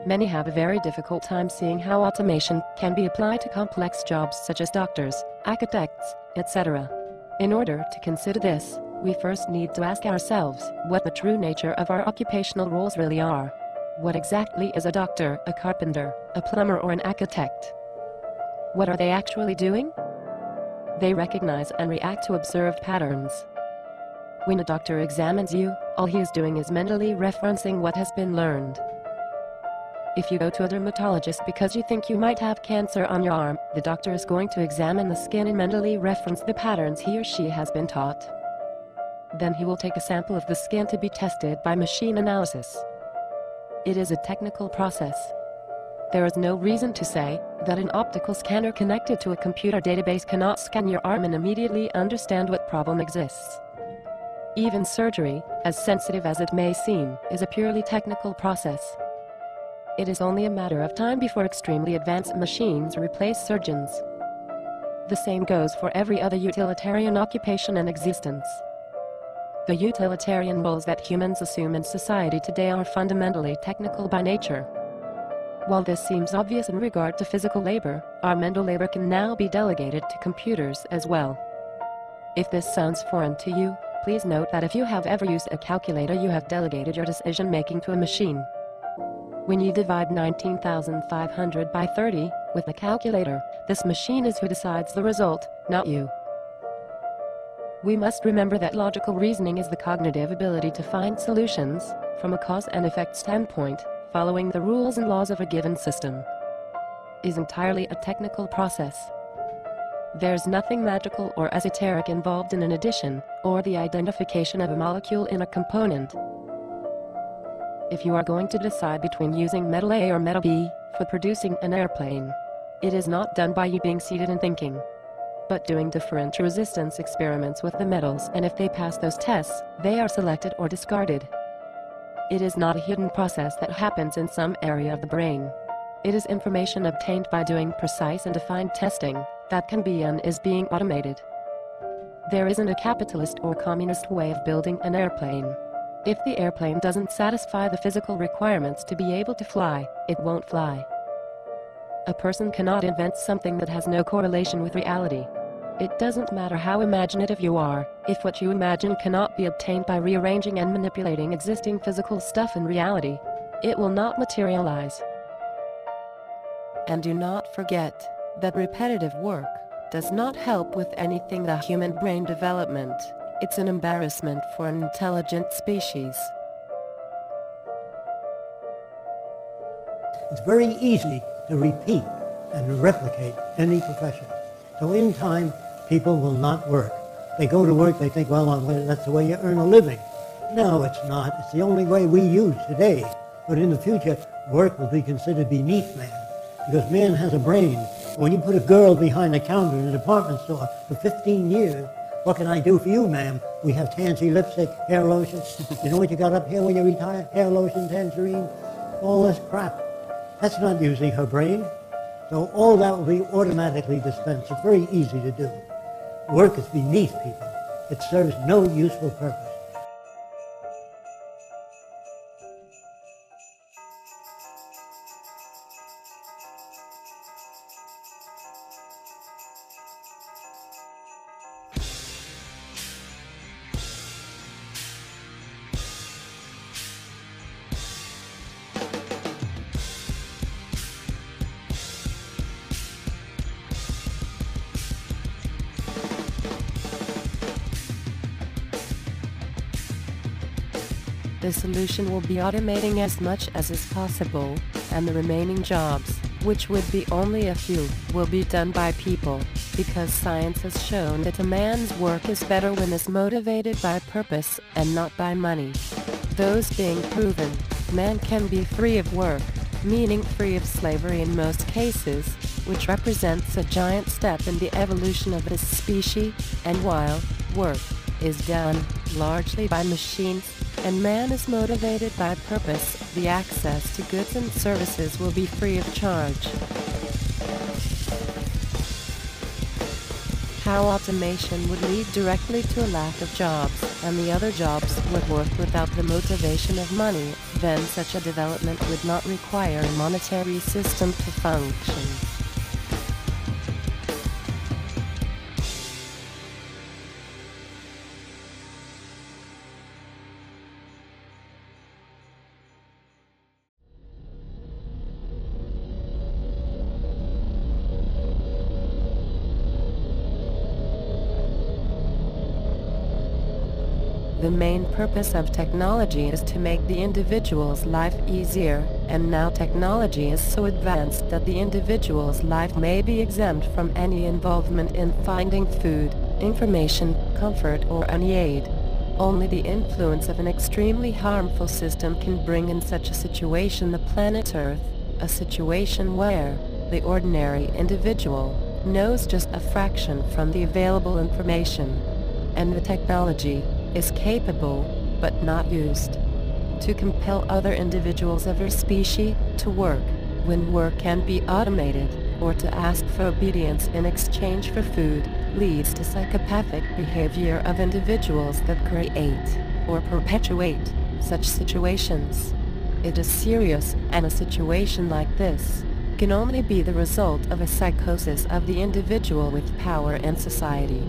Many have a very difficult time seeing how automation can be applied to complex jobs such as doctors, architects, etc. In order to consider this, we first need to ask ourselves what the true nature of our occupational roles really are. What exactly is a doctor, a carpenter, a plumber, or an architect? What are they actually doing? They recognize and react to observed patterns. When a doctor examines you, all he is doing is mentally referencing what has been learned. If you go to a dermatologist because you think you might have cancer on your arm, the doctor is going to examine the skin and mentally reference the patterns he or she has been taught. Then he will take a sample of the skin to be tested by machine analysis. It is a technical process. There is no reason to say that an optical scanner connected to a computer database cannot scan your arm and immediately understand what problem exists. Even surgery, as sensitive as it may seem, is a purely technical process. It is only a matter of time before extremely advanced machines replace surgeons. The same goes for every other utilitarian occupation in existence. The utilitarian roles that humans assume in society today are fundamentally technical by nature. While this seems obvious in regard to physical labor, our mental labor can now be delegated to computers as well. If this sounds foreign to you, please note that if you have ever used a calculator, you have delegated your decision-making to a machine. When you divide 19,500 by 30 with a calculator, this machine is who decides the result, not you. We must remember that logical reasoning is the cognitive ability to find solutions, from a cause and effect standpoint, following the rules and laws of a given system. It is entirely a technical process. There's nothing magical or esoteric involved in an addition, or the identification of a molecule in a component. If you are going to decide between using metal A or metal B for producing an airplane, it is not done by you being seated and thinking, but doing different resistance experiments with the metals, and if they pass those tests, they are selected or discarded. It is not a hidden process that happens in some area of the brain. It is information obtained by doing precise and defined testing that can be and is being automated. There isn't a capitalist or communist way of building an airplane. If the airplane doesn't satisfy the physical requirements to be able to fly, it won't fly. A person cannot invent something that has no correlation with reality. It doesn't matter how imaginative you are, if what you imagine cannot be obtained by rearranging and manipulating existing physical stuff in reality, it will not materialize. And do not forget that repetitive work does not help with anything the human brain development. It's an embarrassment for an intelligent species. It's very easy to repeat and replicate any profession. So in time, people will not work. They go to work, they think, well, that's the way you earn a living. No, it's not. It's the only way we use today. But in the future, work will be considered beneath man, because man has a brain. When you put a girl behind the counter in a department store for 15 years, what can I do for you, ma'am? We have Tansy lipstick, hair lotion. You know what you got up here when you retire? Hair lotion, Tangerine, all this crap. That's not using her brain. So all that will be automatically dispensed. It's very easy to do. Work is beneath people. It serves no useful purpose. The solution will be automating as much as is possible, and the remaining jobs, which would be only a few, will be done by people, because science has shown that a man's work is better when it's motivated by purpose and not by money. Those being proven, man can be free of work, meaning free of slavery in most cases, which represents a giant step in the evolution of this species, and while work is done largely by machines, and man is motivated by purpose, the access to goods and services will be free of charge. How automation would lead directly to a lack of jobs, and the other jobs would work without the motivation of money, then such a development would not require a monetary system to function. The main purpose of technology is to make the individual's life easier, and now technology is so advanced that the individual's life may be exempt from any involvement in finding food, information, comfort or any aid. Only the influence of an extremely harmful system can bring in such a situation the planet Earth, a situation where the ordinary individual knows just a fraction from the available information, and the technology is capable, but not used, to compel other individuals of her species to work, when work can be automated, or to ask for obedience in exchange for food, leads to psychopathic behavior of individuals that create, or perpetuate, such situations. It is serious, and a situation like this can only be the result of a psychosis of the individual with power in society.